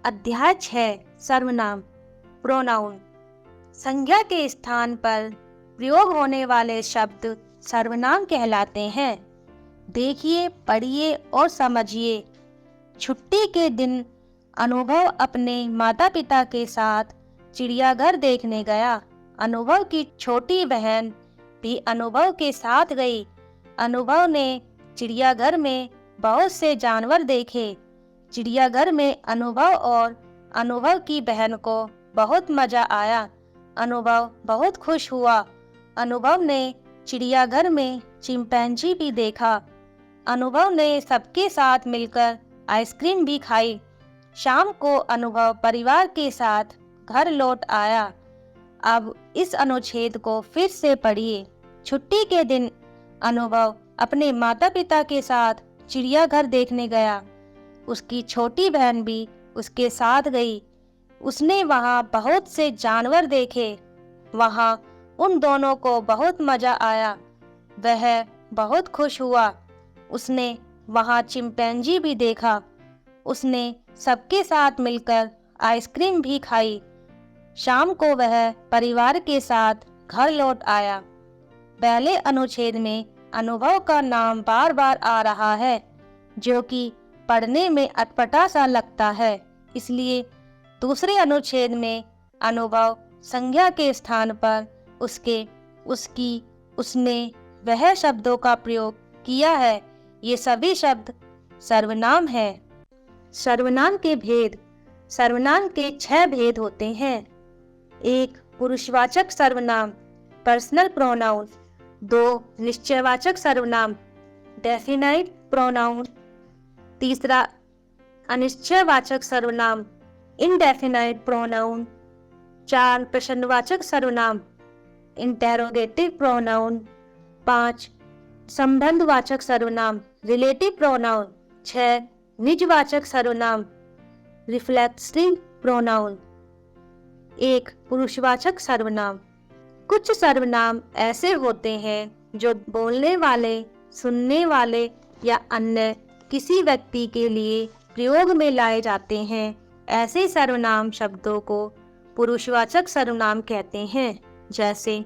अध्याय 6 सर्वनाम प्रोनाउन। संज्ञा के स्थान पर प्रयोग होने वाले शब्द सर्वनाम कहलाते हैं। देखिए, पढ़िए और समझिए। छुट्टी के दिन अनुभव अपने माता पिता के साथ चिड़ियाघर देखने गया। अनुभव की छोटी बहन भी अनुभव के साथ गई। अनुभव ने चिड़ियाघर में बहुत से जानवर देखे। चिड़ियाघर में अनुभव और अनुभव की बहन को बहुत मजा आया। अनुभव बहुत खुश हुआ। अनुभव ने चिड़ियाघर में चिंपैंजी भी देखा। अनुभव ने सबके साथ मिलकर आइसक्रीम भी खाई। शाम को अनुभव परिवार के साथ घर लौट आया। अब इस अनुच्छेद को फिर से पढ़िए। छुट्टी के दिन अनुभव अपने माता पिता के साथ चिड़ियाघर देखने गया। उसकी छोटी बहन भी उसके साथ गई। उसने वहां बहुत से जानवर देखे। वहां उन दोनों को बहुत मजा आया। वह बहुत खुश हुआ। उसने वहां चिंपैंजी भी देखा। उसने सबके साथ मिलकर आइसक्रीम भी खाई। शाम को वह परिवार के साथ घर लौट आया। पहले अनुच्छेद में अनुभव का नाम बार बार आ रहा है, जो कि पढ़ने में अटपटा सा लगता है। इसलिए दूसरे अनुच्छेद में अनुभव संज्ञा के स्थान पर उसके, उसकी, उसने, वह शब्दों का प्रयोग किया है। ये सभी शब्द सर्वनाम हैं। सर्वनाम के भेद। सर्वनाम के 6 भेद होते हैं। 1. पुरुषवाचक सर्वनाम पर्सनल प्रोनाउन। 2. निश्चयवाचक सर्वनाम डेफिनाइट प्रोनाउन। 3. अनिश्चयवाचक सर्वनाम इनडेफिनाइट प्रोनाउन। 4. प्रश्नवाचक सर्वनाम इंटेरोगेटिव प्रोनाउन। 5. संबंधवाचक सर्वनाम रिलेटिव प्रोनाउन। 6. निजवाचक सर्वनाम रिफ्लेक्सिव प्रोनाउन। 1. पुरुषवाचक सर्वनाम। कुछ सर्वनाम ऐसे होते हैं जो बोलने वाले, सुनने वाले या अन्य किसी व्यक्ति के लिए प्रयोग में लाए जाते हैं। ऐसे सर्वनाम शब्दों को पुरुषवाचक सर्वनाम कहते हैं, जैसे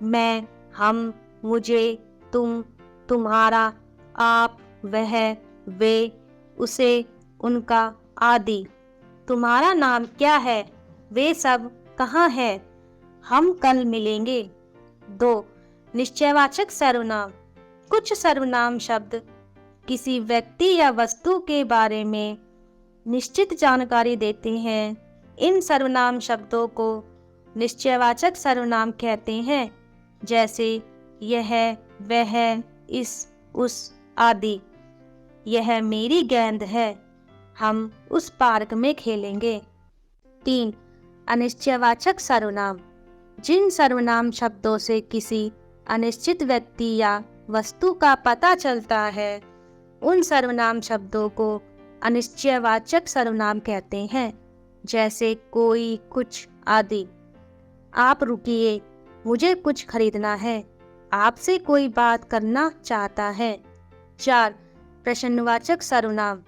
मैं, हम, मुझे, तुम, तुम्हारा, आप, वह, वे, उसे, उनका आदि। तुम्हारा नाम क्या है? वे सब कहाँ है? हम कल मिलेंगे। 2. निश्चयवाचक सर्वनाम। कुछ सर्वनाम शब्द किसी व्यक्ति या वस्तु के बारे में निश्चित जानकारी देते हैं। इन सर्वनाम शब्दों को निश्चयवाचक सर्वनाम कहते हैं, जैसे यह, वह, इस, उस आदि। यह मेरी गेंद है। हम उस पार्क में खेलेंगे। 3. अनिश्चयवाचक सर्वनाम। जिन सर्वनाम शब्दों से किसी अनिश्चित व्यक्ति या वस्तु का पता चलता है, उन सर्वनाम शब्दों को अनिश्चयवाचक सर्वनाम कहते हैं, जैसे कोई, कुछ आदि। आप रुकिए, मुझे कुछ खरीदना है। आपसे कोई बात करना चाहता है। 4. प्रश्नवाचक सर्वनाम।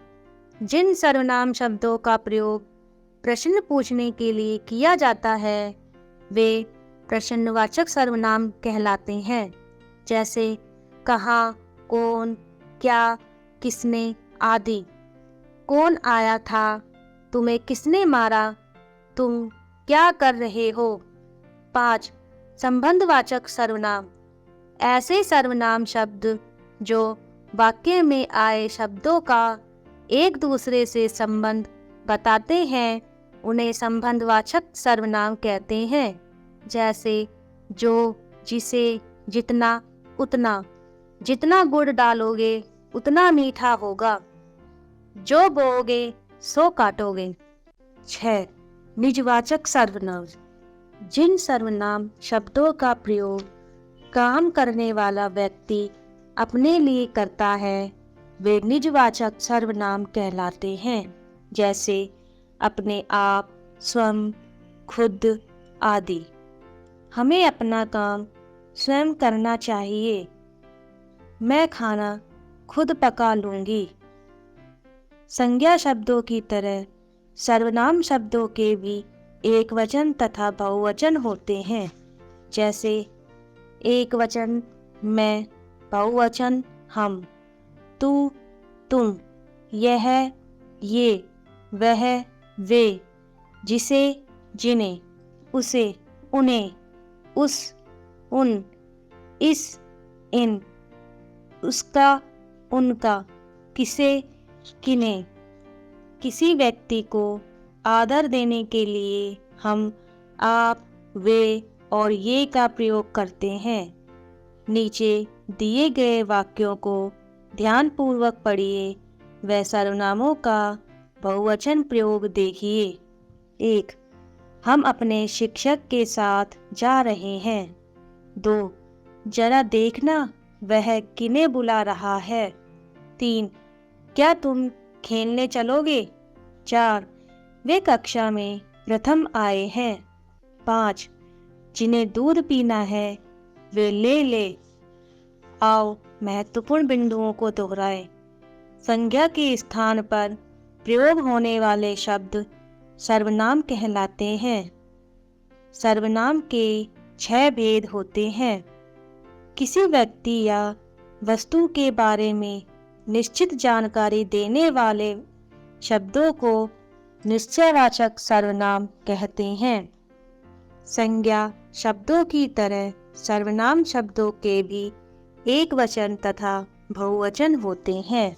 जिन सर्वनाम शब्दों का प्रयोग प्रश्न पूछने के लिए किया जाता है, वे प्रश्नवाचक सर्वनाम कहलाते हैं, जैसे कहाँ, कौन, क्या, किसने आदि। कौन आया था? तुम्हें किसने मारा? तुम क्या कर रहे हो? 5. संबंधवाचक सर्वनाम। ऐसे सर्वनाम शब्द जो वाक्य में आए शब्दों का एक दूसरे से संबंध बताते हैं, उन्हें संबंधवाचक सर्वनाम कहते हैं, जैसे जो, जिसे, जितना, उतना। जितना गुड़ डालोगे उतना मीठा होगा। जो बोओगे सो काटोगे। 6. निजवाचक सर्वनाम। जिन सर्वनाम शब्दों का प्रयोग काम करने वाला व्यक्ति अपने लिए करता है, वे निजवाचक सर्वनाम कहलाते हैं, जैसे अपने आप, स्वयं, खुद आदि। हमें अपना काम स्वयं करना चाहिए। मैं खाना खुद पका लूंगी। संज्ञा शब्दों की तरह सर्वनाम शब्दों के भी एक वचन तथा बहुवचन होते हैं। जैसे एक वचन मैं, बहुवचन हम, तू, तुम, यह, ये, वह, वे, जिसे, जिन्हें, उसे, उन्हें, उस, उन, इस, इन, उसका, उनका, किसे, किन्हें। किसी व्यक्ति को आदर देने के लिए हम आप, वे और ये का प्रयोग करते हैं। नीचे दिए गए वाक्यों को ध्यानपूर्वक पढ़िए व सर्वनामों का बहुवचन प्रयोग देखिए। 1. हम अपने शिक्षक के साथ जा रहे हैं। 2. जरा देखना वह किन्हें बुला रहा है। 3. क्या तुम खेलने चलोगे। 4. वे कक्षा में प्रथम आए हैं। 5. जिन्हें दूध पीना है वे ले ले। आओ महत्वपूर्ण बिंदुओं को दोहराएं। संज्ञा के स्थान पर प्रयोग होने वाले शब्द सर्वनाम कहलाते हैं। सर्वनाम के 6 भेद होते हैं। किसी व्यक्ति या वस्तु के बारे में निश्चित जानकारी देने वाले शब्दों को निश्चयवाचक सर्वनाम कहते हैं। संज्ञा शब्दों की तरह सर्वनाम शब्दों के भी एक वचन तथा बहुवचन होते हैं।